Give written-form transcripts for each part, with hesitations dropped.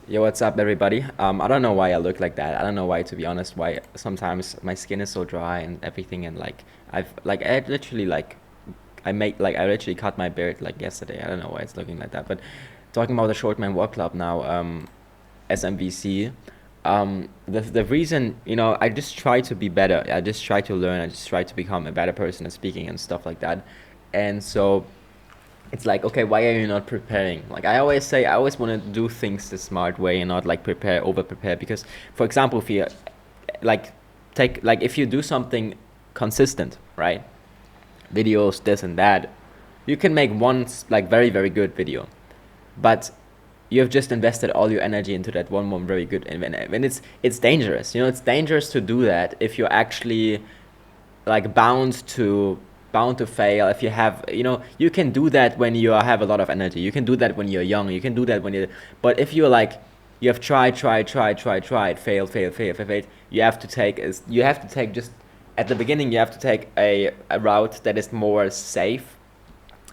Yo, what's up, everybody? I don't know why I look like that. I don't know why, to be honest, why sometimes my skin is so dry and everything, and like I literally I literally cut my beard like yesterday. I don't know why it's looking like that. But talking about the Short Man War Club now, SMWC. The reason, I just try to be better. I just try to learn. I just try to become a better person at speaking and stuff like that. And so it's like, okay, why are you not preparing? Like I always say, I always want to do things the smart way and not like over prepare. Because, for example, if you like if you do something consistent, right? Videos, this and that, you can make one like very, very good video, but you have just invested all your energy into that one very good, and when it's dangerous. It's dangerous to do that if you're actually like bound to fail. If you have, you can do that when you have a lot of energy. You can do that when you're young. You can do that when you but if you're like, you have tried, failed, you have to take just at the beginning, you have to take a route that is more safe,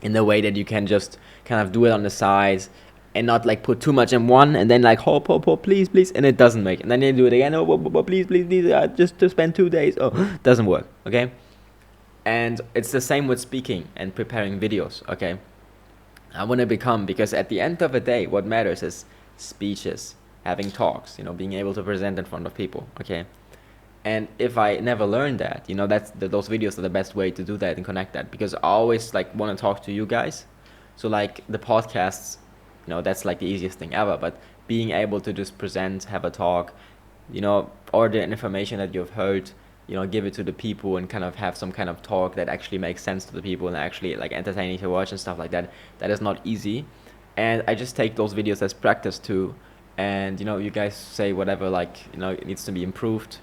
in the way that you can just kind of do it on the sides and not like put too much in one and then like hope, please, and it doesn't make it. And then you do it again, please, just to spend 2 days. Oh, doesn't work. Okay. And it's the same with speaking and preparing videos. Okay. I want to become, because at the end of the day, what matters is speeches, having talks, being able to present in front of people. Okay. And if I never learned that, those videos are the best way to do that and connect that, because I always like want to talk to you guys. So like the podcasts, that's like the easiest thing ever. But being able to just present, have a talk, or the information that you've heard, give it to the people and kind of have some kind of talk that actually makes sense to the people and actually like entertaining to watch and stuff like that. That is not easy. And I just take those videos as practice too. And you guys say whatever, like, it needs to be improved.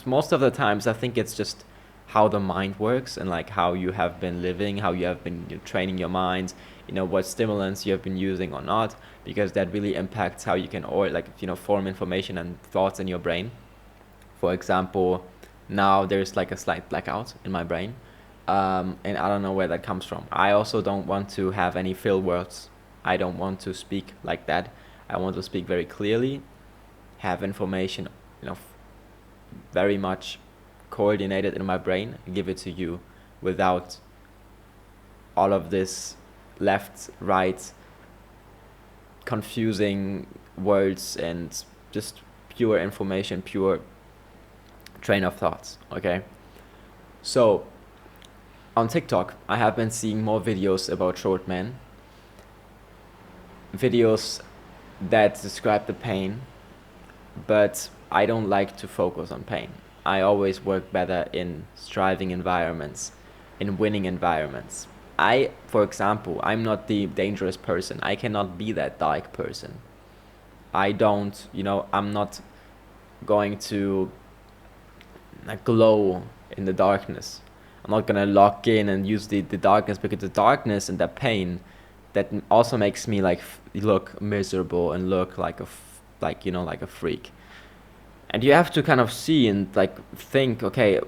Most of the times I think it's just how the mind works and like how you have been living, how you have been training your mind, what stimulants you have been using or not, because that really impacts how you can, or like, form information and thoughts in your brain. For example, now there's like a slight blackout in my brain, and I don't know where that comes from. I also don't want to have any fill words. I don't want to speak like that. I want to speak very clearly, have information, very much coordinated in my brain, give it to you without all of this left, right, confusing words, and just pure information, pure train of thoughts. Okay. So on TikTok, I have been seeing more videos about short men, videos that describe the pain, but I don't like to focus on pain. I always work better in striving environments, in winning environments. For example, I'm not the dangerous person. I cannot be that dark person. I don't, I'm not going to like glow in the darkness. I'm not gonna lock in and use the darkness, because the darkness and the pain, that also makes me like look miserable and look like like a freak. And you have to kind of see and like think, okay,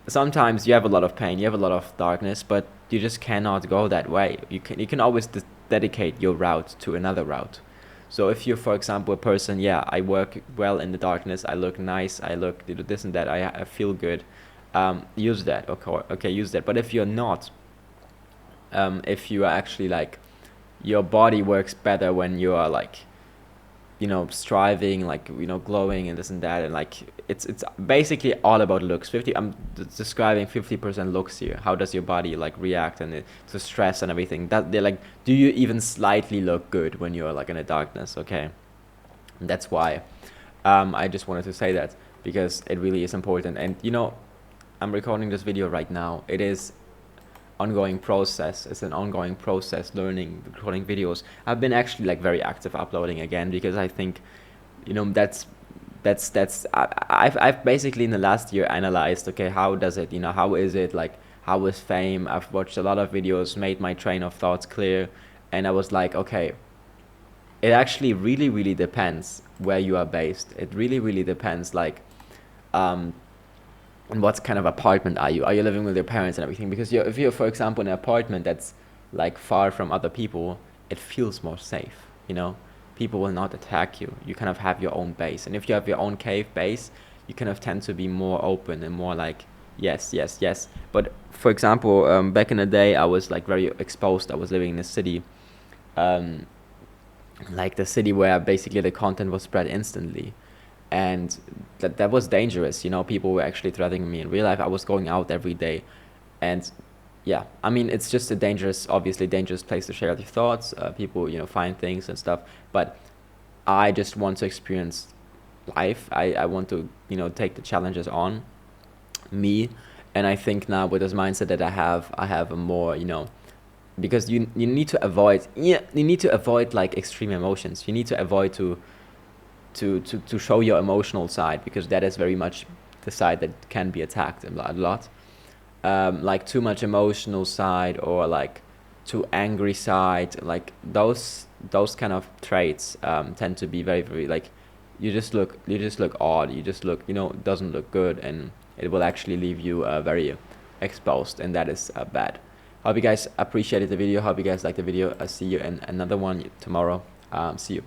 sometimes you have a lot of pain, you have a lot of darkness, but you just cannot go that way. You can always dedicate your route to another route. So if you're, for example, a person, yeah, I work well in the darkness, I look nice, I look this and that, I feel good, use that. Okay, use that. But if you're not, if you are actually like, your body works better when you are like, striving, like, glowing and this and that, and like it's basically all about looks. I'm describing 50% looks here. How does your body like react and to stress and everything? That they're like, do you even slightly look good when you're like in the darkness? Okay, and that's why I just wanted to say that, because it really is important. And I'm recording this video right now. It is ongoing process. It's an ongoing process, learning, recording videos. I've been actually like very active uploading again, because I think, I've basically in the last year analyzed, okay, how does it, how is it, like, how is fame? I've watched a lot of videos, made my train of thoughts clear, and I was like, okay, it actually really, really depends where you are based. It really, really depends, like, and what kind of apartment are you? Are you living with your parents and everything? Because if you're, for example, in an apartment that's like far from other people, it feels more safe, people will not attack you. You kind of have your own base, and if you have your own cave base, you kind of tend to be more open and more like yes, yes, yes. But for example, back in the day, I was like very exposed. I was living in a city, like the city where basically the content was spread instantly, and that was dangerous. You know, people were actually threatening me in real life. I was going out every day, and yeah, I mean, it's just a dangerous, obviously dangerous place to share your thoughts. People, you know, find things and stuff, but I just want to experience life. I want to, you know, take the challenges on me. And I think now with this mindset that I have a more, you know, because you need to avoid, yeah, you need to avoid like extreme emotions. You need to avoid to show your emotional side, because that is very much the side that can be attacked a lot. Like too much emotional side, or like too angry side, like those kind of traits tend to be very, very like, you just look odd, you just look, you know, doesn't look good, and it will actually leave you very exposed, and that is bad. Hope you guys appreciated the video. Hope you guys liked the video. I'll see you in another one tomorrow. See you.